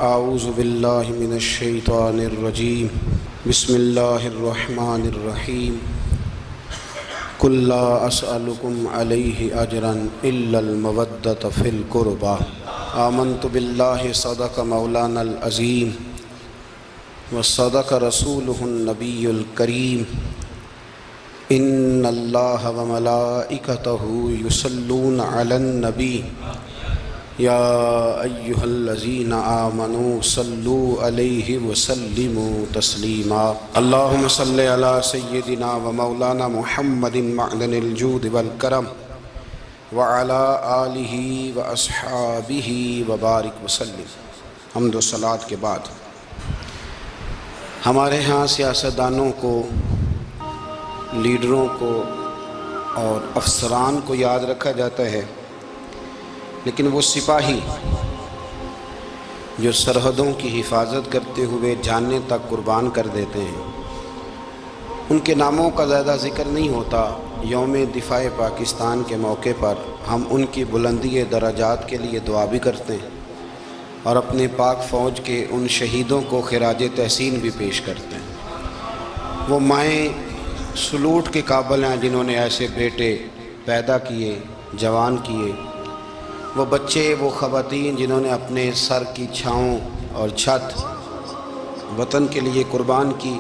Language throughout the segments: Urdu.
اعوذ باللہ من الشیطان الرجیم بسم اللہ الرحمن الرحیم قل لا اسألکم علیہ اجرا الا المودۃ فی القربى آمنت باللہ صدق مولانا العظیم وصدق رسولہ النبی الکریم ان اللہ وملائکتہ یصلون علی النبی یا ایہا الذین آمنوا صلوا علیہ وسلموا تسلیما اللہم صلی علی سیدنا ومولانا محمد معدن الجود والکرم وعلی آلہ واصحابہ وبارک وسلم۔ حمد و صلاۃ کے بعد ہمارے ہاں سیاستدانوں کو، لیڈروں کو اور افسران کو یاد رکھا جاتا ہے، لیکن وہ سپاہی جو سرحدوں کی حفاظت کرتے ہوئے جانیں تک قربان کر دیتے ہیں، ان کے ناموں کا زیادہ ذکر نہیں ہوتا۔ یوم دفاع پاکستان کے موقع پر ہم ان کی بلندی درجات کے لیے دعا بھی کرتے ہیں اور اپنے پاک فوج کے ان شہیدوں کو خراج تحسین بھی پیش کرتے ہیں۔ وہ مائیں سلوٹ کے قابل ہیں جنہوں نے ایسے بیٹے پیدا کیے، جوان کیے، وہ بچے، وہ خواتین جنہوں نے اپنے سر کی چھاؤں اور چھت وطن کے لیے قربان کی۔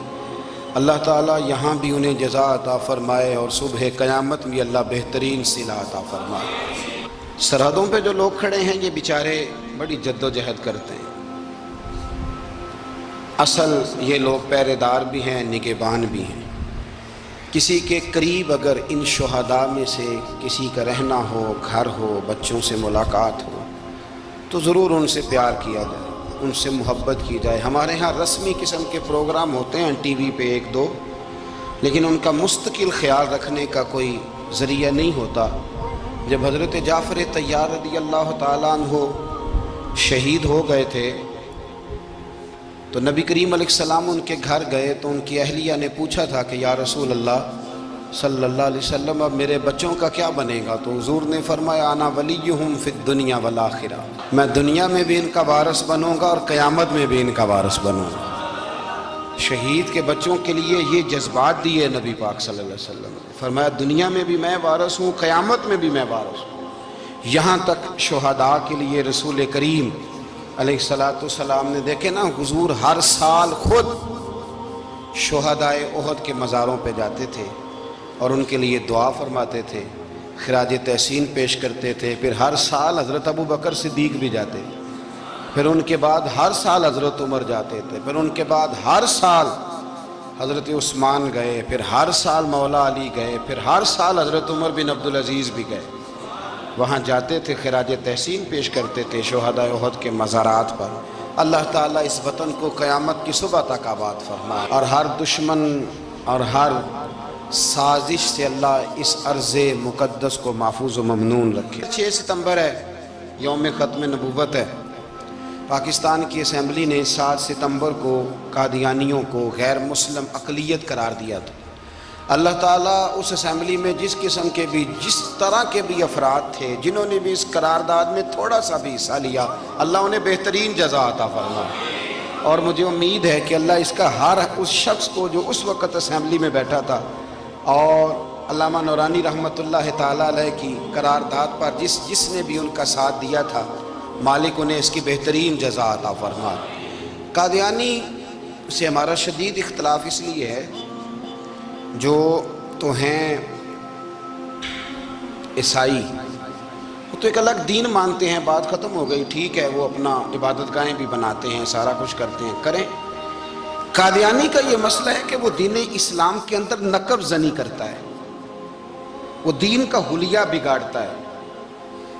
اللہ تعالیٰ یہاں بھی انہیں جزا عطا فرمائے اور صبح قیامت بھی اللہ بہترین صلہ عطا فرمائے۔ سرحدوں پہ جو لوگ کھڑے ہیں یہ بیچارے بڑی جد و جہد کرتے ہیں۔ اصل یہ لوگ پہرے دار بھی ہیں، نگہبان بھی ہیں۔ کسی کے قریب اگر ان شہداء میں سے کسی کا رہنا ہو، گھر ہو، بچوں سے ملاقات ہو تو ضرور ان سے پیار کیا جائے، ان سے محبت کی جائے۔ ہمارے ہاں رسمی قسم کے پروگرام ہوتے ہیں ٹی وی پہ ایک دو، لیکن ان کا مستقل خیال رکھنے کا کوئی ذریعہ نہیں ہوتا۔ جب حضرت جعفر طیار رضی اللہ تعالیٰ عنہ شہید ہو گئے تھے تو نبی کریم علیہ السلام ان کے گھر گئے تو ان کی اہلیہ نے پوچھا تھا کہ یا رسول اللہ صلی اللہ علیہ وسلم اب میرے بچوں کا کیا بنے گا؟ تو حضور نے فرمایا انا ولیہم فی الدنیا والآخرہ، میں دنیا میں بھی ان کا وارث بنوں گا اور قیامت میں بھی ان کا وارث بنوں گا۔ شہید کے بچوں کے لیے یہ جذبات دیے نبی پاک صلی اللہ علیہ وسلم نے، فرمایا دنیا میں بھی میں وارث ہوں، قیامت میں بھی میں وارث ہوں۔ یہاں تک شہداء کے لیے رسول کریم علیہ السلام نے دیکھے نا، حضور ہر سال خود شہدائے احد کے مزاروں پہ جاتے تھے اور ان کے لیے دعا فرماتے تھے، خراج تحسین پیش کرتے تھے۔ پھر ہر سال حضرت ابو بکر صدیق بھی جاتے، پھر ان کے بعد ہر سال حضرت عمر جاتے تھے، پھر ان کے بعد ہر سال حضرت عثمان گئے، پھر ہر سال مولا علی گئے، پھر ہر سال حضرت عمر بن عبدالعزیز بھی گئے۔ وہاں جاتے تھے، خراج تحسین پیش کرتے تھے شہداء احد کے مزارات پر۔ اللہ تعالیٰ اس وطن کو قیامت کی صبح تک آباد فرمائے اور ہر دشمن اور ہر سازش سے اللہ اس ارض مقدس کو محفوظ و ممنون رکھے۔ 6 ستمبر ہے، یوم ختم نبوت ہے۔ پاکستان کی اسمبلی نے 7 ستمبر کو قادیانیوں کو غیر مسلم اقلیت قرار دیا تھا۔ اللہ تعالیٰ اس اسمبلی میں جس قسم کے بھی، جس طرح کے بھی افراد تھے جنہوں نے بھی اس قرارداد میں تھوڑا سا بھی حصہ لیا، اللہ انہیں بہترین جزا عطا فرمائے۔ اور مجھے امید ہے کہ اللہ اس کا ہر اس شخص کو جو اس وقت اسمبلی میں بیٹھا تھا اور علامہ نورانی رحمۃ اللہ تعالیٰ علیہ کی قرارداد پر جس نے بھی ان کا ساتھ دیا تھا، مالک انہیں اس کی بہترین جزا عطا فرمائے۔ قادیانی سے ہمارا شدید اختلاف اس لیے ہے، جو تو ہیں عیسائی، وہ تو ایک الگ دین مانتے ہیں، بات ختم ہو گئی، ٹھیک ہے، وہ اپنا عبادت گاہیں بھی بناتے ہیں، سارا کچھ کرتے ہیں، کریں۔ قادیانی کا یہ مسئلہ ہے کہ وہ دین اسلام کے اندر نقب زنی کرتا ہے، وہ دین کا حلیہ بگاڑتا ہے۔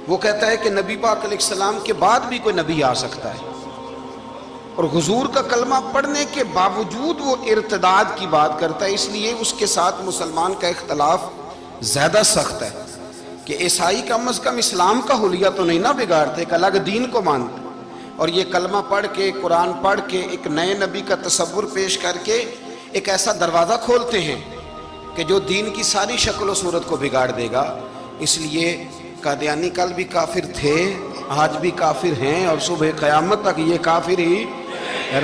وہ کہتا ہے کہ نبی پاک علیہ السلام کے بعد بھی کوئی نبی آ سکتا ہے، اور حضور کا کلمہ پڑھنے کے باوجود وہ ارتداد کی بات کرتا ہے۔ اس لیے اس کے ساتھ مسلمان کا اختلاف زیادہ سخت ہے کہ عیسائی کم از کم اسلام کا حلیہ تو نہیں نہ بگاڑتے، ایک الگ دین کو مانتے، اور یہ کلمہ پڑھ کے، قرآن پڑھ کے، ایک نئے نبی کا تصور پیش کر کے ایک ایسا دروازہ کھولتے ہیں کہ جو دین کی ساری شکل و صورت کو بگاڑ دے گا۔ اس لیے قادیانی کل بھی کافر تھے آج بھی کافر ہیں اور صبح قیامت تک یہ کافر ہی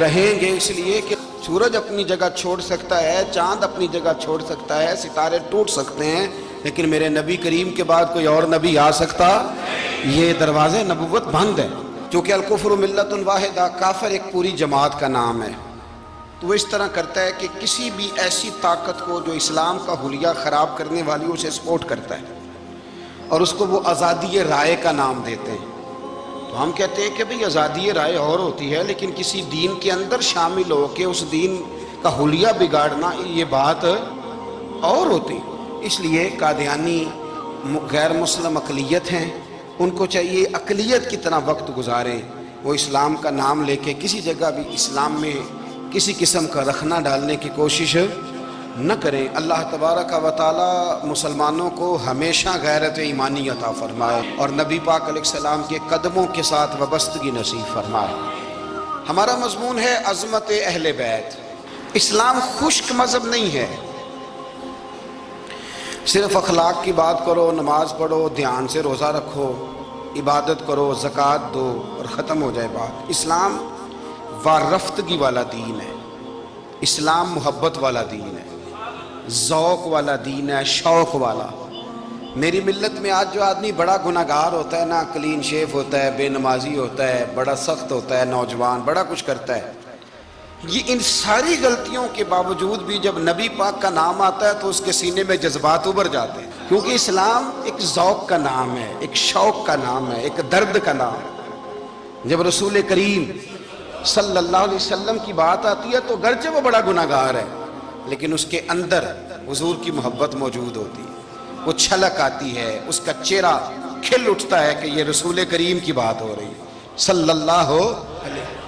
رہیں گے، اس لیے کہ سورج اپنی جگہ چھوڑ سکتا ہے، چاند اپنی جگہ چھوڑ سکتا ہے، ستارے ٹوٹ سکتے ہیں، لیکن میرے نبی کریم کے بعد کوئی اور نبی آ سکتا؟ یہ دروازے نبوت بند ہے، کیونکہ الکفر ملت واحدہ، کافر ایک پوری جماعت کا نام ہے۔ تو وہ اس طرح کرتا ہے کہ کسی بھی ایسی طاقت کو جو اسلام کا حلیہ خراب کرنے والی اسے سپورٹ کرتا ہے، اور اس کو وہ آزادی رائے کا نام دیتے ہیں۔ تو ہم کہتے ہیں کہ بھئی آزادی رائے اور ہوتی ہے، لیکن کسی دین کے اندر شامل ہو کے اس دین کا حلیہ بگاڑنا یہ بات اور ہوتی۔ اس لیے قادیانی غیر مسلم اقلیت ہیں، ان کو چاہیے اقلیت کی طرح وقت گزاریں، وہ اسلام کا نام لے کے کسی جگہ بھی اسلام میں کسی قسم کا رخنہ ڈالنے کی کوشش نہ کریں۔ اللہ تبارک و تعالی مسلمانوں کو ہمیشہ غیرت ایمانی عطا فرمائے اور نبی پاک علیہ السلام کے قدموں کے ساتھ وابستگی نصیب فرمائے۔ ہمارا مضمون ہے عظمت اہل بیت۔ اسلام خشک مذہب نہیں ہے، صرف اخلاق کی بات کرو، نماز پڑھو، دھیان سے روزہ رکھو، عبادت کرو، زکوٰۃ دو اور ختم ہو جائے بات۔ اسلام وارفتگی والا دین ہے، اسلام محبت والا دین ہے، ذوق والا دین ہے، شوق والا۔ میری ملت میں آج جو آدمی بڑا گناہگار ہوتا ہے نا، کلین شیف ہوتا ہے، بے نمازی ہوتا ہے، بڑا سخت ہوتا ہے، نوجوان بڑا کچھ کرتا ہے، یہ ان ساری غلطیوں کے باوجود بھی جب نبی پاک کا نام آتا ہے تو اس کے سینے میں جذبات ابھر جاتے ہیں، کیونکہ اسلام ایک ذوق کا نام ہے، ایک شوق کا نام ہے، ایک درد کا نام ہے۔ جب رسول کریم صلی اللہ علیہ وسلم کی بات آتی ہے تو گرچہ وہ بڑا گناہگار ہے، لیکن اس کے اندر حضور کی محبت موجود ہوتی ہے، وہ چھلک آتی ہے، اس کا چہرہ کھل اٹھتا ہے کہ یہ رسول کریم کی بات ہو رہی ہے صلی اللہ علیہ وسلم۔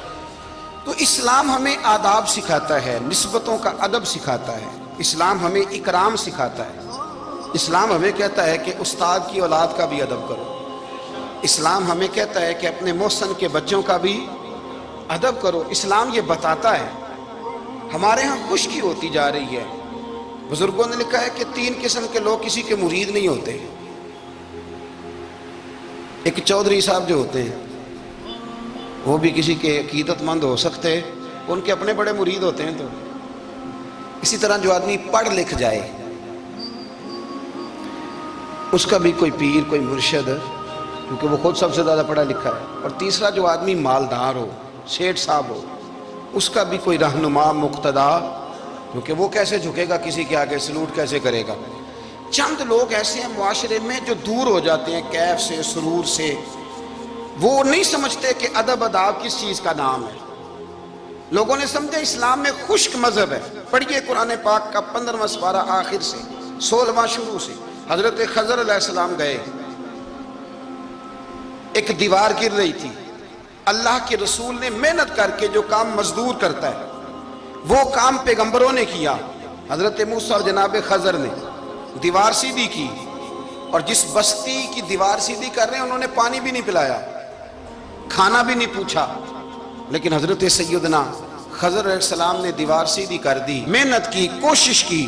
تو اسلام ہمیں آداب سکھاتا ہے، نسبتوں کا ادب سکھاتا ہے، اسلام ہمیں اکرام سکھاتا ہے، اسلام ہمیں کہتا ہے کہ استاد کی اولاد کا بھی ادب کرو، اسلام ہمیں کہتا ہے کہ اپنے محسن کے بچوں کا بھی ادب کرو۔ اسلام یہ بتاتا ہے۔ ہمارے ہاں خشکی ہوتی جا رہی ہے، بزرگوں نے لکھا ہے کہ 3 قسم کے لوگ کسی کے مرید نہیں ہوتے۔ ایک چودھری صاحب جو ہوتے ہیں وہ بھی کسی کے عقیدت مند ہو سکتے، ان کے اپنے بڑے مرید ہوتے ہیں۔ تو اسی طرح جو آدمی پڑھ لکھ جائے اس کا بھی کوئی پیر، کوئی مرشد، کیونکہ وہ خود سب سے زیادہ پڑھا لکھا ہے۔ اور تیسرا جو آدمی مالدار ہو، سیٹھ صاحب ہو، اس کا بھی کوئی رہنما، مقتدا، کیونکہ وہ کیسے جھکے گا کسی کے آگے، سلوٹ کیسے کرے گا۔ چند لوگ ایسے ہیں معاشرے میں جو دور ہو جاتے ہیں کیف سے، سرور سے، وہ نہیں سمجھتے کہ ادب آداب کس چیز کا نام ہے۔ لوگوں نے سمجھا اسلام میں خشک مذہب ہے۔ پڑھیے قرآن پاک کا 15واں سپارہ آخر سے 16واں شروع سے۔ حضرت خضر علیہ السلام گئے، ایک دیوار گر رہی تھی، اللہ کے رسول نے محنت کر کے جو کام مزدور کرتا ہے وہ کام پیغمبروں نے کیا۔ حضرت موسیٰ اور جناب خضر نے دیوار سیدھی کی، اور جس بستی کی دیوار سیدھی کر رہے ہیں انہوں نے پانی بھی نہیں پلایا، کھانا بھی نہیں پوچھا، لیکن حضرت سیدنا خضر علیہ السلام نے دیوار سیدھی کر دی، محنت کی، کوشش کی،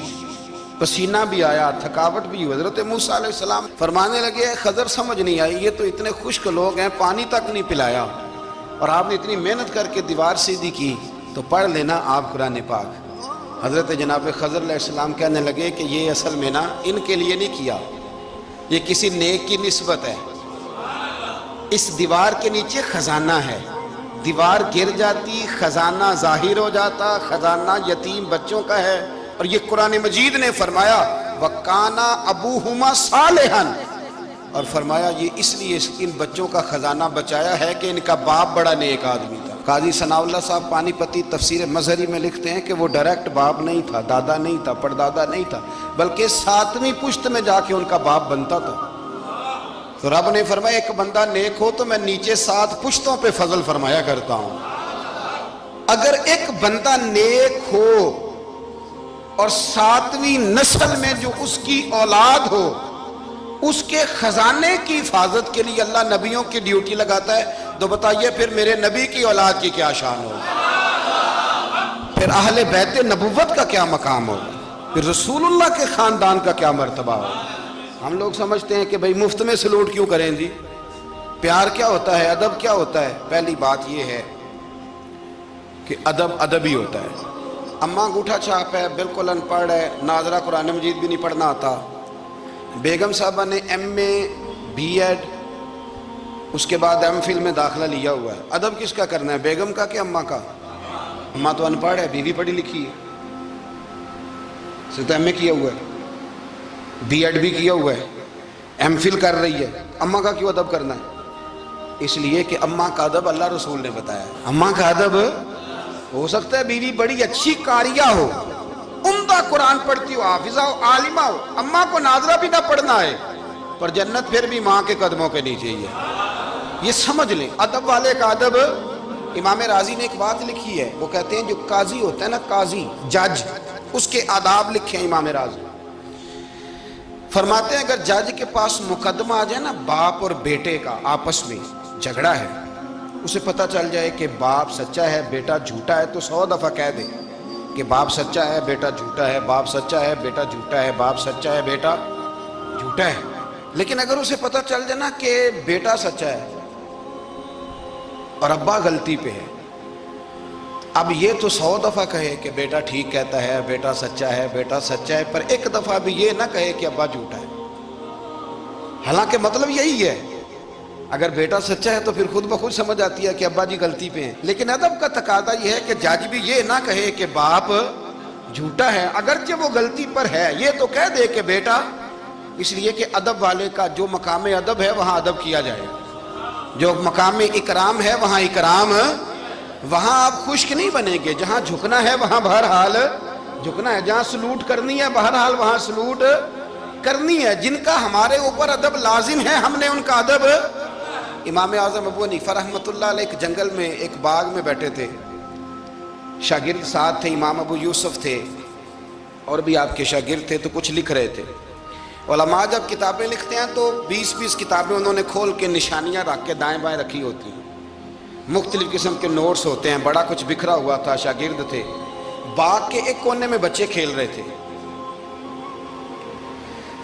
پسینہ بھی آیا، تھکاوٹ بھی ہوئی۔ حضرت موسیٰ علیہ السلام فرمانے لگے، خضر سمجھ نہیں آئی، یہ تو اتنے خشک لوگ ہیں، پانی تک نہیں پلایا، اور آپ نے اتنی محنت کر کے دیوار سیدھی کی، تو پڑھ لینا آپ قرآن پاک۔ حضرت جناب خضر علیہ السلام کہنے لگے کہ یہ اصل میں نا ان کے لیے نہیں کیا، یہ کسی نیک کی نسبت ہے، اس دیوار کے نیچے خزانہ ہے، دیوار گر جاتی، خزانہ ظاہر ہو جاتا، خزانہ یتیم بچوں کا ہے۔ اور یہ قرآن مجید نے فرمایا وَقَانَ أَبُوهُمَا صَالِحًا، اور فرمایا یہ اس لیے ان بچوں کا خزانہ بچایا ہے کہ ان کا باپ بڑا نیک آدمی تھا۔ قاضی ثناء اللہ صاحب پانی پتی تفسیر مظہری میں لکھتے ہیں کہ وہ ڈائریکٹ باپ نہیں تھا، دادا نہیں تھا، پردادا نہیں تھا، بلکہ 7ویں پشت میں جا کے ان کا باپ بنتا تھا۔ تو رب نے فرمایا ایک بندہ نیک ہو تو میں نیچے 7 پشتوں پہ فضل فرمایا کرتا ہوں۔ اگر ایک بندہ نیک ہو اور 7ویں نسل میں جو اس کی اولاد ہو، اس کے خزانے کی حفاظت کے لیے اللہ نبیوں کی ڈیوٹی لگاتا ہے، تو بتائیے پھر میرے نبی کی اولاد کی کیا شان ہوگی، پھر اہل بیت نبوت کا کیا مقام ہوگا، پھر رسول اللہ کے خاندان کا کیا مرتبہ ہوگا۔ ہم لوگ سمجھتے ہیں کہ بھئی مفت میں سلوٹ کیوں کریں جی، پیار کیا ہوتا ہے، ادب کیا ہوتا ہے؟ پہلی بات یہ ہے کہ ادب ادب ہی ہوتا ہے۔ اماں انگوٹھا چھاپ ہے، بالکل ان پڑھ ہے، ناظرہ قرآن مجید بھی نہیں پڑھنا آتا، بیگم صاحبہ نے ایم اے بی ایڈ اس کے بعد ایم فل میں داخلہ لیا ہوا ہے، ادب کس کا کرنا ہے، بیگم کا کہ اماں کا؟ اماں تو ان پڑھ ہے، بیوی پڑھی لکھی ہے، اسے تو ایم اے کیا ہوا ہے، بی ایڈ بھی کیا ہوا ہے، ایم فل کر رہی ہے، اماں کا کیوں ادب کرنا ہے؟ اس لیے کہ اماں کا ادب اللہ رسول نے بتایا ہے۔ اماں کا ادب ہو سکتا ہے بیوی بڑی اچھی قاریہ ہو، عمدہ قرآن پڑھتی ہو، حافظہ ہو، عالمہ ہو، اماں کو ناظرہ بھی نہ پڑھنا ہے، پر جنت پھر بھی ماں کے قدموں کے نیچے ہی ہے۔ یہ سمجھ لیں، ادب والے کا ادب۔ امام راضی نے ایک بات لکھی ہے، وہ کہتے ہیں جو قاضی ہوتا ہے نا، قاضی جج، اس کے آداب لکھے ہیں امام راضی۔ فرماتے ہیں اگر جج کے پاس مقدمہ آ جائے نا باپ اور بیٹے کا آپس میں جھگڑا ہے، اسے پتہ چل جائے کہ باپ سچا ہے بیٹا جھوٹا ہے، تو 100 دفعہ کہہ دے کہ باپ سچا ہے بیٹا جھوٹا ہے، باپ سچا ہے بیٹا جھوٹا ہے، باپ سچا ہے بیٹا جھوٹا ہے۔ لیکن اگر اسے پتہ چل جائے نا کہ بیٹا سچا ہے اور ابا غلطی پہ ہے، اب یہ تو 100 دفعہ کہے کہ بیٹا ٹھیک کہتا ہے، بیٹا سچا ہے، بیٹا سچا ہے، پر ایک دفعہ بھی یہ نہ کہے کہ ابا جھوٹا ہے۔ حالانکہ مطلب یہی ہے، اگر بیٹا سچا ہے تو پھر خود بخود سمجھ آتی ہے کہ ابا جی غلطی پہ ہیں۔ لیکن ادب کا تقاضا یہ ہے کہ جج بھی یہ نہ کہے کہ باپ جھوٹا ہے، اگرچہ وہ غلطی پر ہے، یہ تو کہہ دے کہ بیٹا، اس لیے کہ ادب والے کا جو مقام ادب ہے وہاں ادب کیا جائے، جو مقام اکرام ہے وہاں اکرام، وہاں آپ خشک نہیں بنیں گے، جہاں جھکنا ہے وہاں بہرحال جھکنا ہے، جہاں سلوٹ کرنی ہے بہرحال وہاں سلوٹ کرنی ہے۔ جن کا ہمارے اوپر ادب لازم ہے ہم نے ان کا ادب۔ امام اعظم ابو حنیفہ رحمۃ اللہ علیہ ایک جنگل میں ایک باغ میں بیٹھے تھے، شاگرد ساتھ تھے، امام ابو یوسف تھے اور بھی آپ کے شاگرد تھے، تو کچھ لکھ رہے تھے۔ علماء جب کتابیں لکھتے ہیں تو 20 کتابیں انہوں نے کھول کے نشانیاں رکھ کے دائیں بائیں رکھی ہوتی ہیں، مختلف قسم کے نوٹس ہوتے ہیں، بڑا کچھ بکھرا ہوا تھا، شاگرد تھے۔ باغ کے ایک کونے میں بچے کھیل رہے تھے،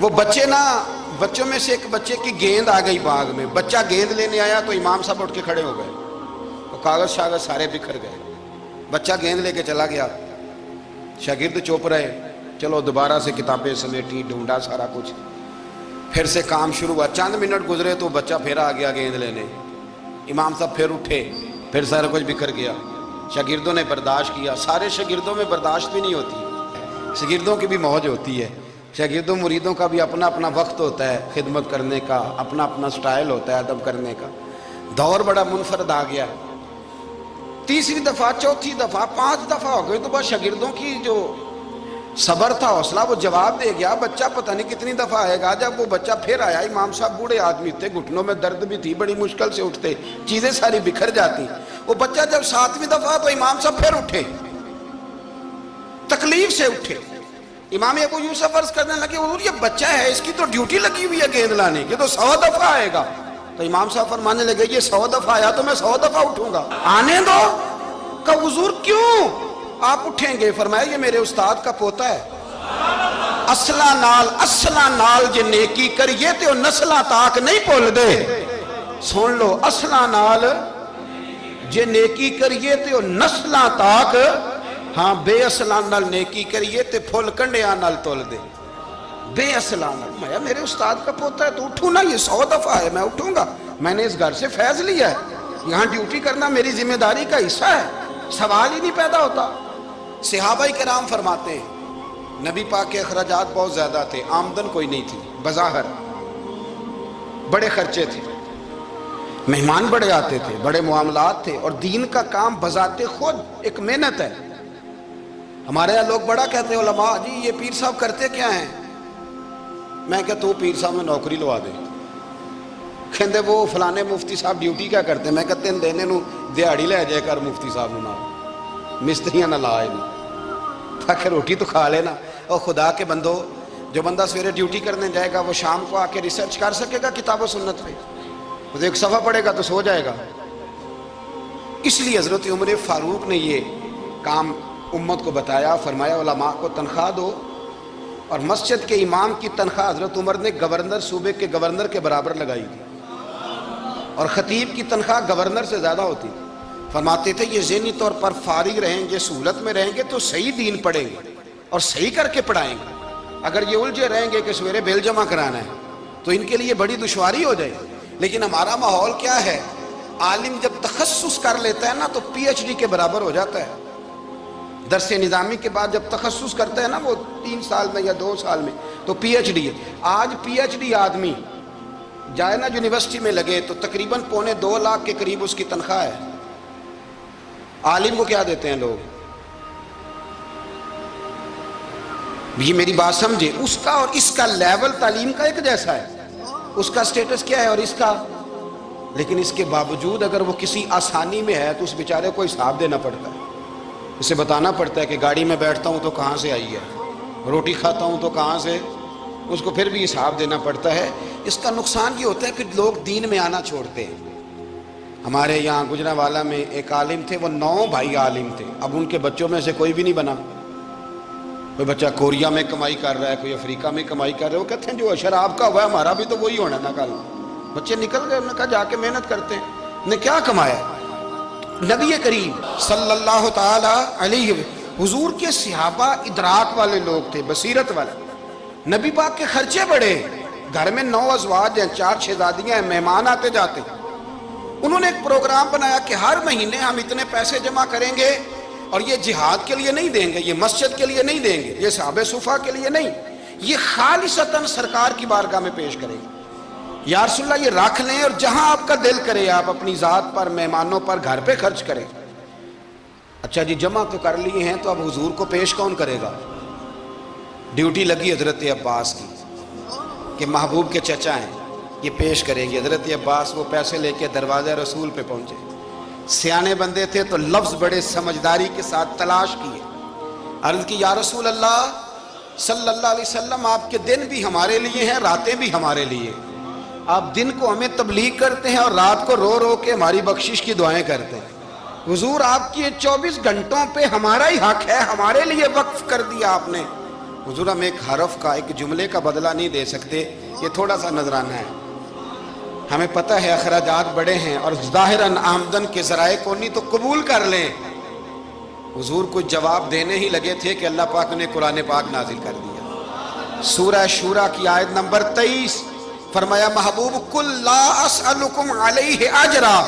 وہ بچوں میں سے ایک بچے کی گیند آ گئی باغ میں، بچہ گیند لینے آیا تو امام صاحب اٹھ کے کھڑے ہو گئے، وہ کاغذ شاغذ سارے بکھر گئے، بچہ گیند لے کے چلا گیا، شاگرد چوپ رہے، چلو دوبارہ سے کتابیں سمیٹی، ڈھونڈا سارا کچھ، پھر سے کام شروع ہوا، چند منٹ گزرے تو بچہ پھر آ گیا گیند لینے، امام صاحب پھر اٹھے، پھر سارا کچھ بکھر گیا، شاگردوں نے برداشت کیا، سارے شاگردوں میں برداشت بھی نہیں ہوتی، شاگردوں کی بھی موج ہوتی ہے، شاگردوں مریدوں کا بھی اپنا اپنا وقت ہوتا ہے خدمت کرنے کا، اپنا اپنا سٹائل ہوتا ہے ادب کرنے کا، دور بڑا منفرد آ گیا، تیسری دفعہ، چوتھی دفعہ، 5 دفعہ ہو گئی تو بس شاگردوں کی جو صبر تھا حوصلہ وہ جواب دے گیا، بچہ پتہ نہیں کتنی دفعہ آئے گا۔ جب وہ بچہ پھر آیا، امام صاحب بوڑھے آدمی تھے، گھٹنوں میں درد بھی تھی، بڑی مشکل سے اٹھتے، چیزیں ساری بکھر جاتی، وہ بچہ جب 7ویں دفعہ تو امام صاحب پھر اٹھے، تکلیف سے اٹھے، امام ابو یوسف عرض کرنے لگے حضور یہ بچہ ہے، اس کی تو ڈیوٹی لگی ہوئی ہے گیند لانے کی، تو 100 دفعہ آئے گا، تو امام صاحب فرمانے لگے یہ 100 دفعہ آیا تو میں 100 دفعہ اٹھوں گا، آنے دو۔ کہ حضور کیوں آپ اٹھیں گے؟ فرمایا یہ میرے استاد کا پوتا ہے، اصلا نال جے نیکی کریے تے نسلہ تاک نہیں بھول دے، سن لو، اصلا نال جے نیکی کریے تے نسلہ تاک، ہاں بے اصلان نال نیکی کریے تے پھول کنڈیاں نال تول دے، بے اصلان نال۔ میں میرے استاد کا پوتا ہے تو اٹھوں نا، یہ 100 دفعہ ہے میں اٹھوں گا، میں نے اس گھر سے فیض لیا ہے، یہاں ڈیوٹی کرنا میری ذمہ داری کا حصہ ہے، سوال ہی نہیں پیدا ہوتا۔ صحابہ کرام فرماتے ہیں نبی پاک کے اخراجات بہت زیادہ تھے، آمدن کوئی نہیں تھی، بظاہر بڑے خرچے تھے، مہمان بڑے آتے تھے، بڑے معاملات تھے، اور دین کا کام بذات خود ایک محنت ہے۔ ہمارے یہاں لوگ بڑا کہتے ہیں علماء جی یہ پیر صاحب کرتے کیا ہیں؟ میں کہتا ہوں پیر صاحب میں نوکری لوا دے، کہندے وہ فلانے مفتی صاحب ڈیوٹی کیا کرتے ہیں؟ میں کہتے ہیں دینے نو دیہاڑی لے جائے کر مفتی صاحب نو، مستریاں نہ لائے تاکہ روٹی تو کھا لینا۔ اور خدا کے بندو، جو بندہ سویرے ڈیوٹی کرنے جائے گا وہ شام کو آ کے ریسرچ کر سکے گا کتاب و سنت پہ؟ وہ ایک صفحہ پڑھے گا تو سو جائے گا۔ اس لیے حضرت عمر فاروق نے یہ کام امت کو بتایا، فرمایا علماء کو تنخواہ دو، اور مسجد کے امام کی تنخواہ حضرت عمر نے گورنر، صوبے کے گورنر کے برابر لگائی تھی۔ اور خطیب کی تنخواہ گورنر سے زیادہ ہوتی تھی۔ فرماتے تھے یہ ذہنی طور پر فارغ رہیں گے، سہولت میں رہیں گے تو صحیح دین پڑھیں گے اور صحیح کر کے پڑھائیں گے۔ اگر یہ الجھے رہیں گے کہ سویرے بیل جمع کرانا ہے تو ان کے لیے بڑی دشواری ہو جائے گی۔ لیکن ہمارا ماحول کیا ہے، عالم جب تخصص کر لیتا ہے نا تو پی ایچ ڈی کے برابر ہو جاتا ہے۔ درس نظامی کے بعد جب تخصص کرتا ہے نا وہ 3 سال میں یا 2 سال میں تو پی ایچ ڈی ہے۔ آج پی ایچ ڈی آدمی جائے نا یونیورسٹی میں لگے تو تقریباً 2.25 لاکھ کے قریب اس کی تنخواہ ہے۔ عالم کو کیا دیتے ہیں لوگ؟ یہ میری بات سمجھے، اس کا اور اس کا لیول تعلیم کا ایک جیسا ہے، اس کا سٹیٹس کیا ہے اور اس کا، لیکن اس کے باوجود اگر وہ کسی آسانی میں ہے تو اس بیچارے کو حساب دینا پڑتا ہے، اسے بتانا پڑتا ہے کہ گاڑی میں بیٹھتا ہوں تو کہاں سے آئی ہے، روٹی کھاتا ہوں تو کہاں سے، اس کو پھر بھی حساب دینا پڑتا ہے۔ اس کا نقصان یہ ہوتا ہے کہ لوگ دین میں آنا چھوڑتے ہیں۔ ہمارے یہاں گجرانوالہ میں ایک عالم تھے، وہ 9 بھائی عالم تھے، اب ان کے بچوں میں سے کوئی بھی نہیں بنا۔ کوئی بچہ کوریا میں کمائی کر رہا ہے، کوئی افریقہ میں کمائی کر رہا ہے، وہ کہتے ہیں جو اشر آپ کا ہوا ہے ہمارا بھی تو وہی ہونا نا کل۔ بچے نکل گئے، انہوں نے کہا جا کے محنت کرتے ہیں، نے کیا کمایا؟ نبی کریم صلی اللہ تعالی علیہ حضور کے صحابہ ادراک والے لوگ تھے، بصیرت والے۔ نبی پاک کے خرچے بڑے، گھر میں 9 ازواج ہیں، 4 شہزادیاں ہیں، مہمان آتے جاتے۔ انہوں نے ایک پروگرام بنایا کہ ہر مہینے ہم اتنے پیسے جمع کریں گے اور یہ جہاد کے لیے نہیں دیں گے، یہ مسجد کے لیے نہیں دیں گے، یہ صحابہ صفا کے لیے نہیں، یہ خالصتاً سرکار کی بارگاہ میں پیش کریں گے۔ یا رسول اللہ یہ رکھ لیں اور جہاں آپ کا دل کرے آپ اپنی ذات پر، مہمانوں پر، گھر پہ خرچ کریں۔ اچھا جی جمع تو کر لیے ہیں تو اب حضور کو پیش کون کرے گا؟ ڈیوٹی لگی حضرت عباس کی کہ محبوب کے چچا ہیں، یہ پیش کریں گے۔ حضرت عباس وہ پیسے لے کے دروازہ رسول پہ پہنچے، سیانے بندے تھے تو لفظ بڑے سمجھداری کے ساتھ تلاش کیے، عرض کی یا رسول اللہ صلی اللہ علیہ وسلم آپ کے دن بھی ہمارے لیے ہیں، راتیں بھی ہمارے لیے، آپ دن کو ہمیں تبلیغ کرتے ہیں اور رات کو رو رو کے ہماری بخشش کی دعائیں کرتے ہیں، حضور آپ کی 24 گھنٹوں پہ ہمارا ہی حق ہے، ہمارے لیے وقف کر دیا آپ نے۔ حضور ہم ایک حرف کا، ایک جملے کا بدلہ نہیں دے سکتے، یہ تھوڑا سا نذرانہ ہے، ہمیں پتہ ہے اخراجات بڑے ہیں اور ظاہراً آمدن کے ذرائع کو نہیں تو قبول کر لیں۔ حضور کو جواب دینے ہی لگے تھے کہ اللہ پاک نے قرآن پاک نازل کر دیا، سورہ شورى کی آیت نمبر 23، فرمایا محبوب قل لا اسألکم علیہ اجرا،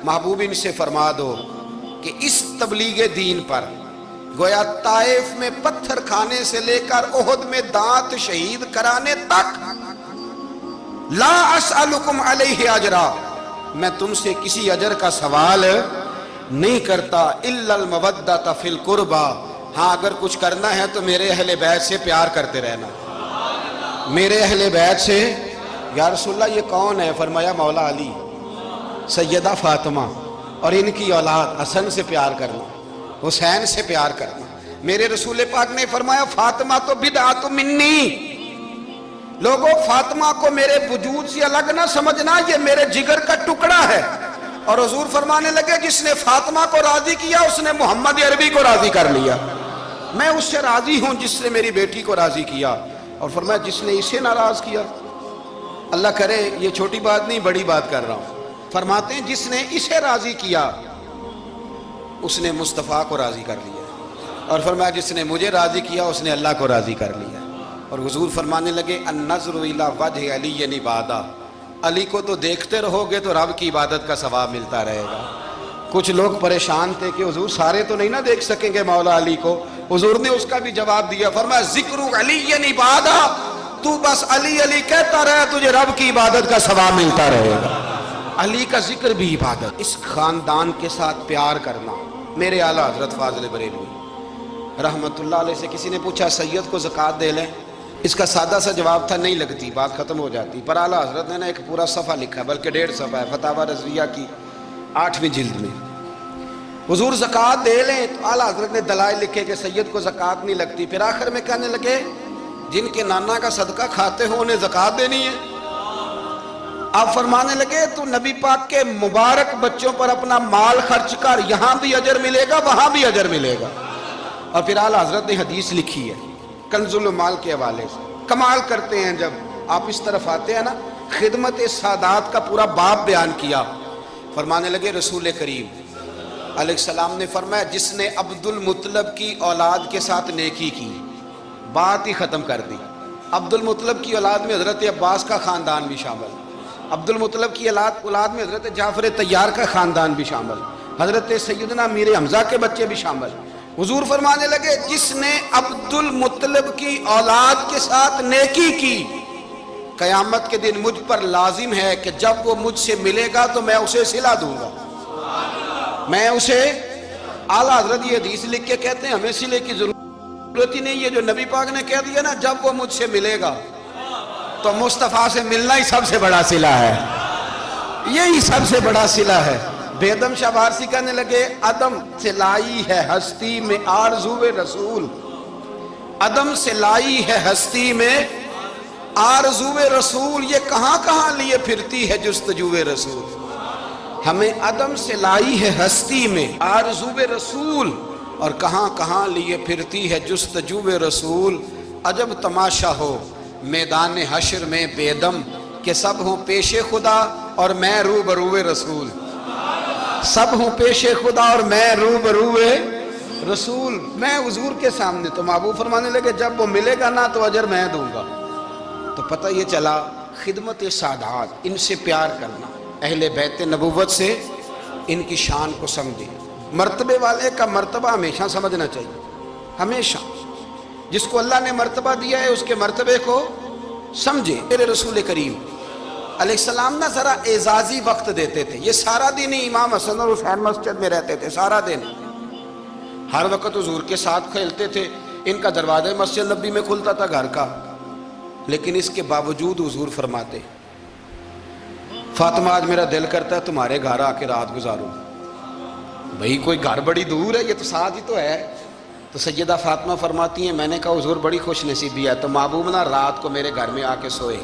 محبوب ان سے فرما دو کہ اس تبلیغ دین پر گویا طائف میں پتھر کھانے سے لے کر احد میں دانت شہید کرانے تک، لا اسألکم علیہ اجرا، میں تم سے کسی اجر کا سوال نہیں کرتا، الا المودۃ فی القربى، ہاں اگر کچھ کرنا ہے تو میرے اہل بیت سے پیار کرتے رہنا، میرے اہل بیت سے۔ یا رسول اللہ یہ کون ہے؟ فرمایا مولا علی، سیدہ فاطمہ اور ان کی اولاد حسن سے پیار کرنا، حسین سے پیار کرنا۔ میرے رسول پاک نے فرمایا فاطمہ تو بدعت منی، لوگوں فاطمہ کو میرے وجود سے الگ نہ سمجھنا، یہ میرے جگر کا ٹکڑا ہے۔ اور حضور فرمانے لگے جس نے فاطمہ کو راضی کیا اس نے محمد عربی کو راضی کر لیا، میں اس سے راضی ہوں جس نے میری بیٹی کو راضی کیا۔ اور فرمایا جس نے اسے ناراض کیا، اللہ کرے یہ چھوٹی بات نہیں بڑی بات کر رہا ہوں، فرماتے ہیں جس نے اسے راضی کیا اس نے مصطفیٰ کو راضی کر لیا، اور فرمایا جس نے مجھے راضی کیا اس نے اللہ کو راضی کر لیا۔ اور حضور فرمانے لگے النظر الی وجہ علی عبادہ، علی کو تو دیکھتے رہو گے تو رب کی عبادت کا ثواب ملتا رہے گا۔ کچھ لوگ پریشان تھے کہ حضور سارے تو نہیں نہ دیکھ سکیں گے مولا علی کو، حضور نے اس کا بھی جواب دیا، فرمایا ذکر علی عبادہ، تو بس علی علی کہتا رہے تجھے رب کی عبادت کا ثواب ملتا رہے گا۔ علی کا ذکر بھی عبادت، اس خاندان کے ساتھ پیار کرنا۔ میرے اعلیٰ حضرت فاضل بریلوی رحمت اللہ علیہ سے کسی نے پوچھا سید کو زکوٰۃ دے لیں؟ اس کا سادہ سا جواب تھا نہیں لگتی، بات ختم ہو جاتی، پر اعلیٰ حضرت نے ایک پورا صفحہ لکھا، بلکہ 1.5 صفحہ ہے، فتاوی رضویہ کی 8ویں جلد میں۔ حضور زکوٰۃ دے لیں تو اعلیٰ حضرت نے دلائل لکھے کہ سید کو زکوٰۃ نہیں لگتی، پھر آخر میں کہنے لگے جن کے نانا کا صدقہ کھاتے ہو انہیں زکوٰۃ دینی ہے؟ آپ فرمانے لگے تو نبی پاک کے مبارک بچوں پر اپنا مال خرچ کر، یہاں بھی اجر ملے گا وہاں بھی اجر ملے گا۔ اور پھر اعلیٰ حضرت نے حدیث لکھی ہے کنز المال کے حوالے سے، کمال کرتے ہیں جب آپ اس طرف آتے ہیں نا، خدمت سادات کا پورا باب بیان کیا. فرمانے لگے رسول کریم علیہ السلام نے فرمایا جس نے عبد المطلب کی اولاد کے ساتھ نیکی کی، بات ہی ختم کر دی. عبد المطلب کی اولاد میں حضرت عباس کا خاندان بھی شامل، عبد المطلب کی اولاد میں حضرت جعفر طیار کا خاندان بھی شامل، حضرت سیدنا میر حمزہ کے بچے بھی شامل. حضور فرمانے لگے جس نے عبد المطلب کی اولاد کے ساتھ نیکی کی، قیامت کے دن مجھ پر لازم ہے کہ جب وہ مجھ سے ملے گا تو میں اسے صلہ دوں گا. میں اسے، اعلیٰ حضرت یہ حدیث لکھ کے کہتے ہیں ہمیں صلے کی ضرورت ہی نہیں ہے. جو نبی پاک نے کہہ دیا نا جب وہ مجھ سے ملے گا، تو مصطفیٰ سے ملنا ہی سب سے بڑا صلہ ہے، یہی سب سے بڑا صلہ ہے. بیدم شاہ بارسی کہنے لگے عدم سے لائی ہے ہستی میں آرزو رسول، عدم سے لائی ہے ہستی میں آرزو رسول، یہ کہاں کہاں لیے پھرتی ہے جستجو رسول. ہمیں عدم سے لائی ہے ہستی میں آرزو رسول، اور کہاں کہاں لیے پھرتی ہے جستجو رسول. عجب تماشا ہو میدان حشر میں بیدم کہ سب ہوں پیش خدا اور میں روبرو رسول. سب ہوں پیش خدا اور میں روبرو رسول. میں حضور کے سامنے، تو محبوب فرمانے لگے جب وہ ملے گا نا تو اجر میں دوں گا. تو پتہ یہ چلا خدمت سادات، ان سے پیار کرنا، اہل بیت نبوت سے ان کی شان کو سمجھے. مرتبے والے کا مرتبہ ہمیشہ سمجھنا چاہیے، ہمیشہ. جس کو اللہ نے مرتبہ دیا ہے اس کے مرتبے کو سمجھے. میرے رسول کریم علیہ السلام نا ذرا اعزازی وقت دیتے تھے. یہ سارا دن ہی امام حسن اور حسین مسجد میں رہتے تھے، سارا دن ہر وقت حضور کے ساتھ کھیلتے تھے. ان کا دروازہ مسجد نبی میں کھلتا تھا گھر کا، لیکن اس کے باوجود حضور فرماتے فاطمہ آج میرا دل کرتا ہے تمہارے گھر آ کے رات گزاروں. بھئی کوئی گھر بڑی دور ہے، یہ تو ساتھ ہی تو ہے. تو سیدہ فاطمہ فرماتی ہیں میں نے کہا حضور بڑی خوش نصیبی ہے تو محبوب نا رات کو میرے گھر میں آ کے سوئے.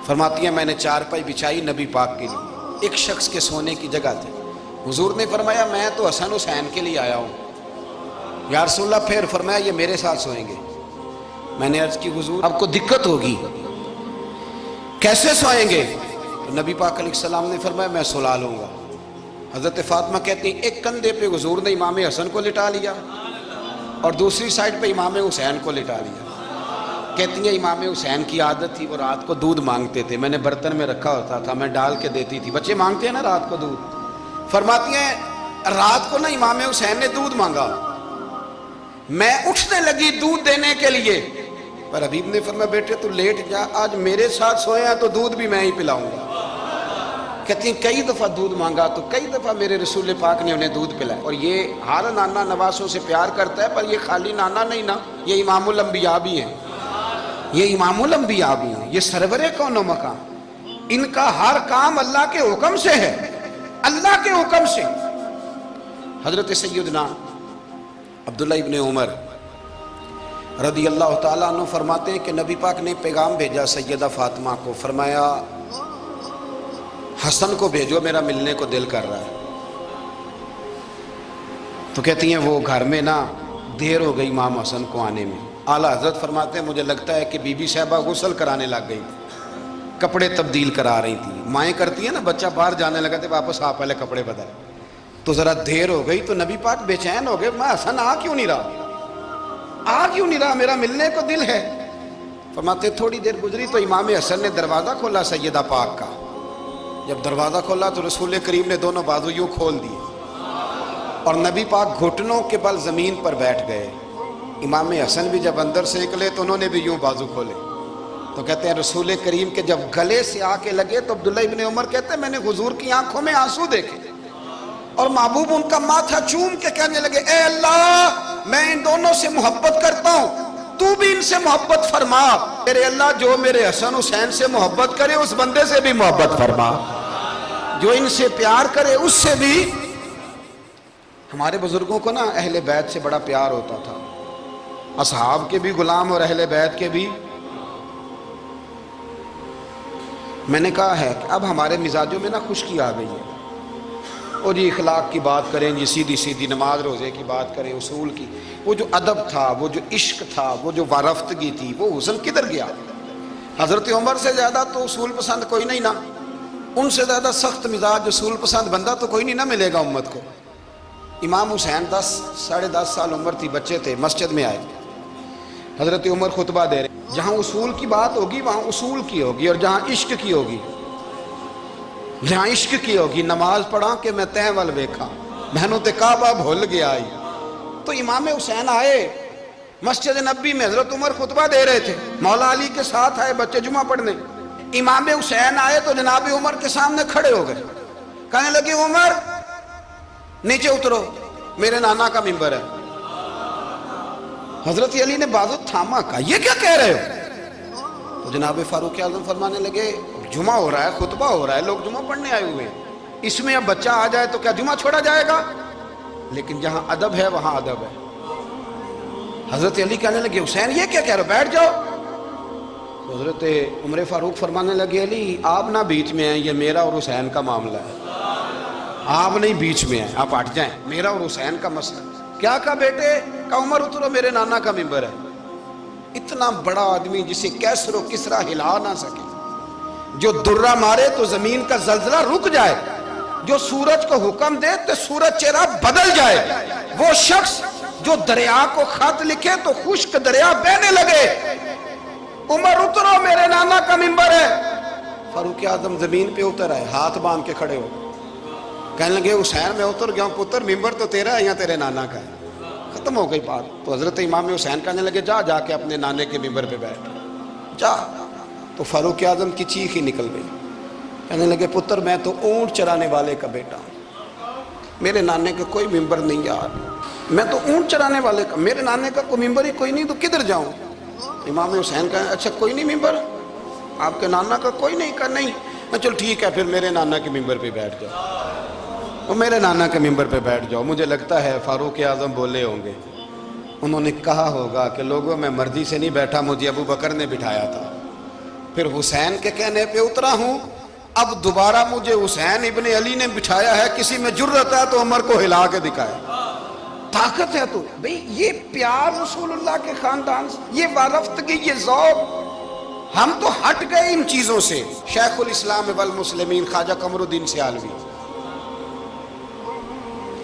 فرماتی ہیں میں نے چارپائی بچھائی نبی پاک کے لیے، ایک شخص کے سونے کی جگہ تھی. حضور نے فرمایا میں تو حسن حسین کے لیے آیا ہوں. یا رسول اللہ پھر فرمایا یہ میرے ساتھ سوئیں گے. میں نے عرض کی حضور اب کو دقت ہوگی، کیسے سوئیں گے؟ تو نبی پاک علیہ السلام نے فرمایا میں سلا لوں گا. حضرت فاطمہ کہتی ہیں ایک کندھے پہ حضور نے امام حسن کو لٹا لیا اور دوسری سائڈ پہ امام حسین کو لٹا لیا. کہتی ہیں امام حسین کی عادت تھی وہ رات کو دودھ مانگتے تھے، میں نے برتن میں رکھا ہوتا تھا، میں ڈال کے دیتی تھی. بچے مانگتے ہیں نا رات کو دودھ. فرماتی ہیں رات کو نا امام حسین نے دودھ مانگا، میں اٹھنے لگی دودھ دینے کے لیے، پر حبیب نے فرمایا بیٹے تو لیٹ جا، آج میرے ساتھ سوئے ہیں تو دودھ بھی میں ہی پلاؤں گا. کہتی ہیں کئی دفعہ دودھ مانگا تو کئی دفعہ میرے رسول پاک نے انہیں دودھ پلایا. اور یہ ہر نانا نواسوں سے پیار کرتا ہے، پر یہ خالی نانا نہیں نا، یہ امام الانبیاء بھی ہیں، یہ امام الانبیاء بھی ہیں، یہ سرور کون و مقام. ان کا ہر کام اللہ کے حکم سے ہے، اللہ کے حکم سے. حضرت سیدنا عبداللہ ابن عمر رضی اللہ تعالیٰ عنہ فرماتے ہیں کہ نبی پاک نے پیغام بھیجا سیدہ فاطمہ کو، فرمایا حسن کو بھیجو میرا ملنے کو دل کر رہا ہے. تو کہتی ہیں وہ گھر میں نا دیر ہو گئی امام حسن کو آنے میں. اعلیٰ حضرت فرماتے ہیں مجھے لگتا ہے کہ بی بی صاحبہ غسل کرانے لگ گئی، کپڑے تبدیل کرا رہی تھی. مائیں کرتی ہیں نا بچہ باہر جانے لگا تھے واپس آ پہلے کپڑے بدل، تو ذرا دیر ہو گئی تو نبی پاک بے چین ہو گئے، میں حسن آ کیوں نہیں رہا، آ کیوں نہیں رہا، میرا ملنے کو دل ہے. فرماتے تھوڑی دیر گزری تو امام حسن نے دروازہ کھولا سیدہ پاک کا. جب دروازہ کھولا تو رسول کریم نے دونوں بازو یوں کھول دیے اور نبی پاک گھٹنوں کے بل زمین پر بیٹھ گئے. امام حسن بھی جب اندر سے نکلے تو انہوں نے بھی یوں بازو کھولے. تو کہتے ہیں رسول کریم کے جب گلے سے آ کے لگے تو عبداللہ ابن عمر کہتے ہیں میں نے حضور کی آنکھوں میں آنسو دیکھے اور محبوب ان کا ماتھا چوم کے کہنے لگے اے اللہ میں ان دونوں سے محبت کرتا ہوں، تو بھی ان سے محبت فرما. میرے اللہ جو میرے حسن حسین سے محبت کرے اس بندے سے بھی محبت فرما، جو ان سے پیار کرے اس سے بھی. ہمارے بزرگوں کو نا اہل بیت سے بڑا پیار ہوتا تھا، اصحاب کے بھی غلام اور اہل بیت کے بھی. میں نے کہا ہے کہ اب ہمارے مزاجوں میں نا خشکی آ گئی ہے، اور جی اخلاق کی بات کریں، جی سیدھی سیدھی نماز روزے کی بات کریں، اصول کی. وہ جو ادب تھا، وہ جو عشق تھا، وہ جو وارفتگی تھی، وہ حسن کدھر گیا؟ حضرت عمر سے زیادہ تو اصول پسند کوئی نہیں نا، ان سے زیادہ سخت مزاج اصول پسند بندہ تو کوئی نہیں نہ ملے گا امت کو۔ امام حسین 10-10.5 سال عمر تھی، بچے تھے، مسجد میں آئے، حضرت عمر خطبہ دے رہے، جہاں اصول کی بات ہوگی وہاں اصول کی ہوگی، اور جہاں عشق کی ہوگی، جہاں عشق کی ہوگی، نماز پڑھا کہ میں تہ ول ویکھا، محنو تے کعبہ بھول گیا آئی۔ تو امام حسین آئے مسجد نبی میں، حضرت عمر خطبہ دے رہے تھے، مولا علی کے ساتھ آئے بچے جمعہ پڑھنے، امام حسین آئے تو جناب عمر کے سامنے کھڑے ہو گئے، کہنے لگے عمر نیچے اترو، میرے نانا کا ممبر ہے۔ حضرت علی نے بازو تھاما، کہا یہ کیا کہہ رہے ہو؟ تو جناب فاروق اعظم فرمانے لگے جمعہ ہو رہا ہے، خطبہ ہو رہا ہے، لوگ جمعہ پڑھنے آئے ہوئے ہیں، اس میں اب بچہ آ جائے تو کیا جمعہ چھوڑا جائے گا؟ لیکن جہاں ادب ہے وہاں ادب ہے۔ حضرت علی کہنے لگے حسین یہ کیا کہہ رہے ہو، بیٹھ جاؤ۔ تو حضرت عمر فاروق فرمانے لگے علی آپ نہ بیچ میں ہیں، یہ میرا اور حسین کا معاملہ ہے، آپ نہیں بیچ میں ہیں، آپ ہٹ جائیں، میرا اور حسین کا مسئلہ۔ کیا کہا بیٹے؟ کہا عمر اترو، میرے نانا کا ممبر ہے۔ اتنا بڑا آدمی جسے کیسر و کسرا ہلا نہ سکے، جو درہ مارے تو زمین کا زلزلہ رک جائے، جو سورج کو حکم دے تو سورج چہرہ بدل جائے، وہ شخص جو دریا کو خط لکھے تو خشک دریا بہنے لگے، عمر اترو میرے نانا کا ممبر ہے۔ فاروق اعظم زمین پہ اتر آئے، ہاتھ باندھ کے کھڑے ہو، کہنے لگے حسین میں اتر گیا ہوں پتر، ممبر تو تیرا ہے یا تیرے نانا کا ہے؟ ختم ہو گئی بات۔ تو حضرت امام حسین کہنے لگے جا کے اپنے نانے کے ممبر پہ بیٹھ جا۔ تو فاروق اعظم کی چیخ ہی نکل گئی، کہنے لگے پتر میں تو اونٹ چرانے والے کا بیٹا ہوں، میرے نانے کا کوئی ممبر نہیں یار، میں تو اونٹ چرانے والے کا، میرے نانے کا کوئی ممبر ہی کوئی نہیں، تو کدھر جاؤں؟ امام حسین کہا اچھا کوئی نہیں ممبر آپ کے نانا کا کوئی نہیں؟ کہا نہیں۔ چل ٹھیک ہے پھر میرے نانا کے ممبر پہ بیٹھ جاؤ، وہ میرے نانا کے ممبر پہ بیٹھ جاؤ۔ مجھے لگتا ہے فاروق اعظم بولے ہوں گے، انہوں نے کہا ہوگا کہ لوگوں میں مرضی سے نہیں بیٹھا، مجھے ابو بکر نے بٹھایا تھا، پھر حسین کے کہنے پہ اترا ہوں، اب دوبارہ مجھے حسین ابن علی نے بٹھایا ہے، کسی میں جرت ہے تو عمر کو ہلا کے دکھائے، طاقت ہے تو بھئی یہ پیار رسول اللہ کے خاندان سے، یہ وارفتگی، یہ ذوق، ہم تو ہٹ گئے ان چیزوں سے۔ شیخ الاسلام والمسلمین خواجہ قمر الدین سیالوی،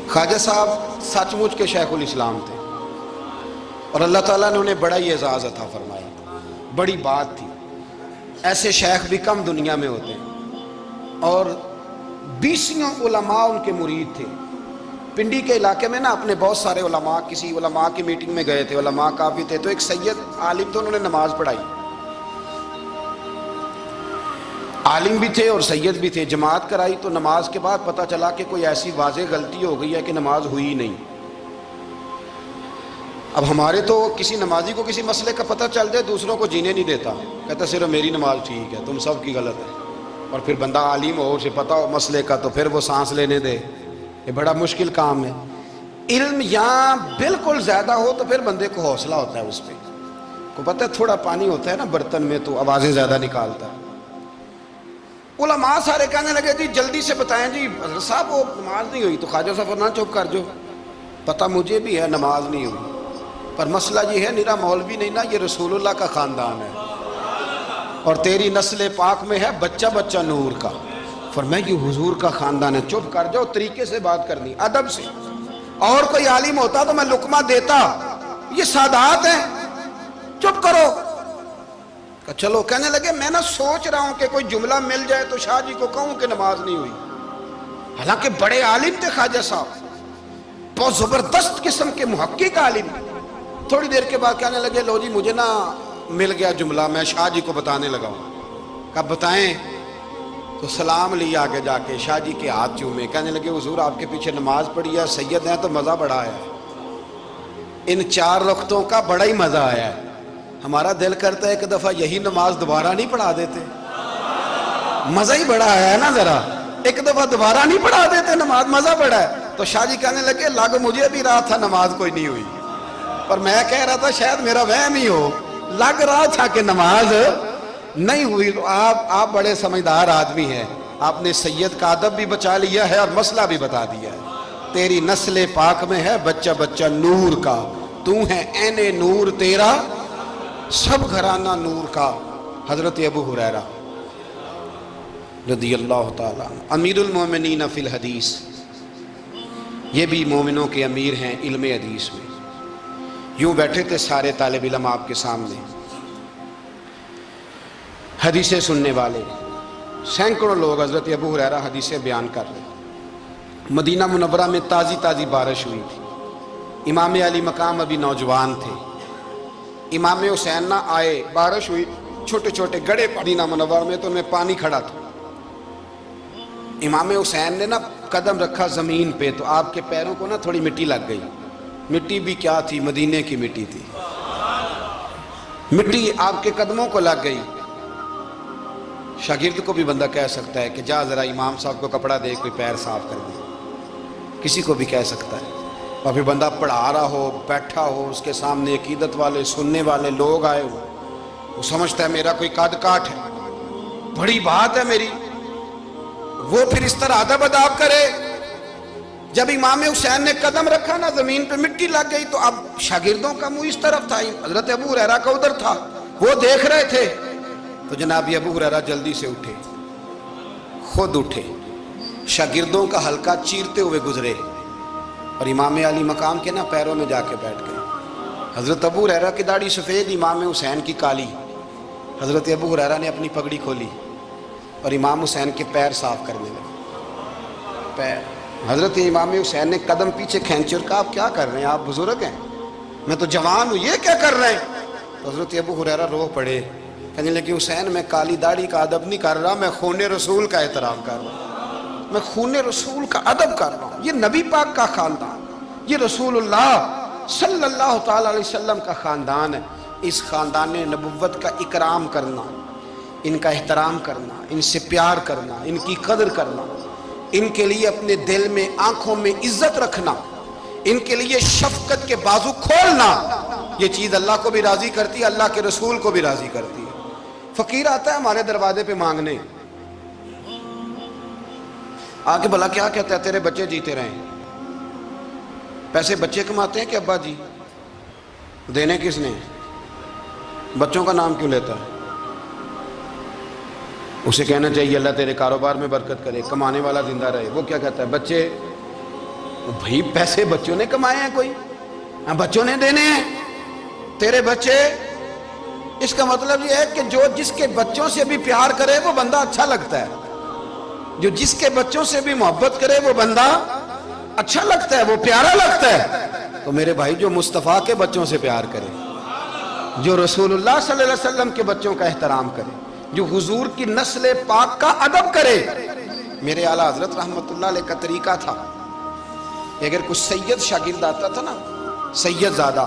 خواجہ صاحب سچ مچ کے شیخ الاسلام تھے، اور اللہ تعالیٰ نے انہیں بڑا ہی اعزاز عطا فرمایا، بڑی بات تھی، ایسے شیخ بھی کم دنیا میں ہوتے ہیں، اور 20 علماء ان کے مرید تھے۔ پنڈی کے علاقے میں نا اپنے بہت سارے علماء، کسی علماء کی میٹنگ میں گئے تھے، علماء کافی تھے، تو ایک سید عالم تھے، انہوں نے نماز پڑھائی، عالم بھی تھے اور سید بھی تھے، جماعت کرائی، تو نماز کے بعد پتہ چلا کہ کوئی ایسی واضح غلطی ہو گئی ہے کہ نماز ہوئی ہی نہیں۔ اب ہمارے تو کسی نمازی کو کسی مسئلے کا پتہ چل جائے دوسروں کو جینے نہیں دیتا، کہتا صرف میری نماز ٹھیک ہے، تم سب کی غلط ہے، اور پھر بندہ عالم ہو، اسے پتہ ہو مسئلے کا، تو پھر وہ سانس لینے دے، یہ بڑا مشکل کام ہے۔ علم یہاں بالکل زیادہ ہو تو پھر بندے کو حوصلہ ہوتا ہے، اس پہ کو پتہ ہے تھوڑا پانی ہوتا ہے نا برتن میں تو آوازیں زیادہ نکالتا ہے۔ علماء سارے کہنے لگے جی جلدی سے بتائیں جی حضرت صاحب وہ نماز نہیں ہوئی، تو خواجہ صاحب فرمایا چپ کر جو، پتہ مجھے بھی ہے نماز نہیں ہوئی، پر مسئلہ یہ ہے میرا مولوی نہیں نا، یہ رسول اللہ کا خاندان ہے، اور تیری نسل پاک میں ہے بچہ بچہ نور کا، فرمایا یہ حضور کا خاندان ہے، چپ کر جاؤ، طریقے سے بات کرنی، ادب سے، اور کوئی عالم ہوتا تو میں لقمہ دیتا، یہ سادات ہیں، چپ کرو۔ چلو کہنے لگے میں نہ سوچ رہا ہوں کہ کوئی جملہ مل جائے تو شاہ جی کو کہوں کہ نماز نہیں ہوئی، حالانکہ بڑے عالم تھے خواجہ صاحب، بہت زبردست قسم کے محقق عالم۔ تھوڑی دیر کے بعد کہنے لگے لو جی مجھے نا مل گیا جملہ، میں شاہ جی کو بتانے لگا ہوں۔ کب بتائیں؟ تو سلام لیا آگے جا کے، شاہ جی کے ہاتھ چومے، کہنے لگے حضور آپ کے پیچھے نماز پڑھی ہے، سید ہیں تو مزہ بڑا آیا ہے، ان 4 رکعتوں کا بڑا ہی مزہ آیا ہے، ہمارا دل کرتا ہے ایک دفعہ یہی نماز دوبارہ نہیں پڑھا دیتے، مزہ ہی بڑا آیا ہے نا، ذرا ایک دفعہ دوبارہ نہیں پڑھا دیتے نماز، مزہ بڑا ہے۔ تو شاہ جی کہنے لگے لگ مجھے بھی رہا تھا نماز کوئی نہیں ہوئی، پر میں کہہ رہا تھا شاید میرا وہم ہی ہو، لگ رہا تھا کہ نماز نہیں ہوئی۔ تو آپ بڑے سمجھدار آدمی ہیں، آپ نے سید کا ادب بھی بچا لیا ہے اور مسئلہ بھی بتا دیا ہے۔ تیری نسل پاک میں ہے بچہ بچہ نور کا، تو ہے عین نور تیرا سب گھرانہ نور کا، حضرت ابو ہریرہ رضی اللہ تعالیٰ عنہ، امیر المومنین فی الحدیث، یہ بھی مومنوں کے امیر ہیں علم حدیث میں۔ یوں بیٹھے تھے سارے طالب علم آپ کے سامنے، حدیثیں سننے والے سینکڑوں لوگ، حضرت ابو ہریرہ حدیثیں بیان کر رہے۔ مدینہ منورہ میں تازی تازی بارش ہوئی تھی، امام علی مقام ابھی نوجوان تھے، امام حسین نہ آئے، بارش ہوئی، چھوٹے چھوٹے گڑھے مدینہ منورہ میں تو ان میں پانی کھڑا تھا۔ امام حسین نے نا قدم رکھا زمین پہ تو آپ کے پیروں کو نا تھوڑی مٹی لگ گئی۔ مٹی بھی کیا تھی؟ مدینے کی مٹی تھی۔ مٹی آپ کے قدموں کو لگ گئی۔ شاگرد کو بھی بندہ کہہ سکتا ہے کہ جا ذرا امام صاحب کو کپڑا دے کوئی پیر صاف کر دے، کسی کو بھی کہہ سکتا ہے۔ اور پھر بندہ پڑھا رہا ہو، بیٹھا ہو، اس کے سامنے عقیدت والے سننے والے لوگ آئے ہو، وہ سمجھتا ہے میرا کوئی قد کاٹ ہے، بڑی بات ہے میری، وہ پھر اس طرح ادب اداب کرے۔ جب امام حسین نے قدم رکھا نا زمین پہ مٹی لگ گئی تو اب شاگردوں کا منہ اس طرف تھا، حضرت ابو ہریرہ کا ادھر تھا، وہ دیکھ رہے تھے۔ تو جناب ابو ہریرہ جلدی سے اٹھے، خود اٹھے، شاگردوں کا حلقہ چیرتے ہوئے گزرے اور امام علی مقام کے نا پیروں میں جا کے بیٹھ گئے۔ حضرت ابو ہریرہ کی داڑھی سفید، امام حسین کی کالی۔ حضرت ابو ہریرہ نے اپنی پگڑی کھولی اور امام حسین کے پیر صاف کرنے لگے۔ پیر حضرت امام حسین نے قدم پیچھے کھینچے اور کہا آپ کیا کر رہے ہیں؟ آپ بزرگ ہیں، میں تو جوان ہوں، یہ کیا کر رہے ہیں؟ تو حضرت ابو ہریرہ رو پڑے، کہنے لگے حسین میں کالی داڑھی کا ادب نہیں کر رہا، میں خون رسول کا احترام کر رہا ہوں، میں خون رسول کا ادب کر رہا ہوں۔ یہ نبی پاک کا خاندان، یہ رسول اللہ صلی اللہ تعالی علیہ وسلم کا خاندان ہے۔ اس خاندان نبوت کا اکرام کرنا، ان کا احترام کرنا، ان سے پیار کرنا، ان کی قدر کرنا، ان کے لیے اپنے دل میں آنکھوں میں عزت رکھنا، ان کے لیے شفقت کے بازو کھولنا، یہ چیز اللہ کو بھی راضی کرتی ہے، اللہ کے رسول کو بھی راضی کرتی ہے۔ فقیر آتا ہے ہمارے دروازے پہ مانگنے، آگے بھلا کیا کہتا ہے؟ تیرے بچے جیتے رہیں۔ پیسے بچے کماتے ہیں کہ ابا جی؟ دینے کس نے؟ بچوں کا نام کیوں لیتا ہے؟ اسے کہنا چاہیے اللہ تیرے کاروبار میں برکت کرے، کمانے والا زندہ رہے۔ وہ کیا کہتا ہے؟ بچے، بھائی پیسے بچوں نے کمائے ہیں، کوئی بچوں نے دینے ہیں، تیرے بچے۔ اس کا مطلب یہ ہے کہ جو جس کے بچوں سے بھی پیار کرے وہ بندہ اچھا لگتا ہے، جو جس کے بچوں سے بھی محبت کرے وہ بندہ اچھا لگتا ہے، وہ پیارا لگتا ہے۔ تو میرے بھائی جو مصطفیٰ کے بچوں سے پیار کرے، جو رسول اللہ صلی اللہ علیہ وسلم کے بچوں کا احترام کرے، جو حضور کی نسل پاک کا ادب کرے۔ میرے اعلیٰ حضرت رحمت اللہ علیہ کا طریقہ تھا کہ اگر کچھ سید شاگرد آتا تھا نا، سید زادہ،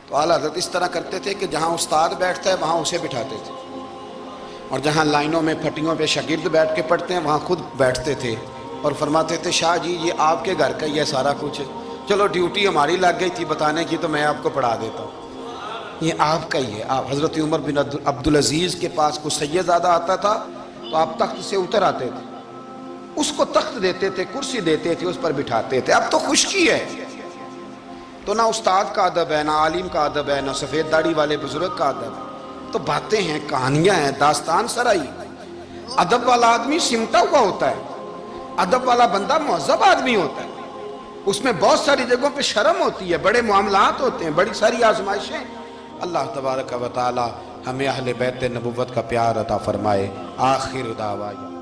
تو اعلیٰ حضرت اس طرح کرتے تھے کہ جہاں استاد بیٹھتا ہے وہاں اسے بٹھاتے تھے، اور جہاں لائنوں میں پھٹیوں پہ شاگرد بیٹھ کے پڑھتے ہیں وہاں خود بیٹھتے تھے، اور فرماتے تھے شاہ جی یہ آپ کے گھر کا ہی ہے سارا کچھ، چلو ڈیوٹی ہماری لگ گئی تھی بتانے کی تو میں آپ کو پڑھا دیتا ہوں، یہ آپ کا ہی ہے۔ آپ حضرت عمر بن عبدالعزیز کے پاس کوئی سید زادہ آتا تھا تو آپ تخت سے اتر آتے تھے، اس کو تخت دیتے تھے، کرسی دیتے تھے، اس پر بٹھاتے تھے۔ اب تو خشکی ہے، تو نہ استاد کا ادب ہے، نہ عالم کا ادب ہے، نہ سفید داڑھی والے بزرگ کا ادب ہے، تو باتیں ہیں، کہانیاں ہیں، داستان سرائی۔ ادب والا آدمی سمٹا ہوا ہوتا ہے، ادب والا بندہ مہذب آدمی ہوتا ہے، اس میں بہت ساری جگہوں پہ شرم ہوتی ہے، بڑے معاملات ہوتے ہیں، بڑی ساری آزمائشیں۔ اللہ تبارک و تعالی ہمیں اہل بیت نبوت کا پیار عطا فرمائے۔ آخر دعوانا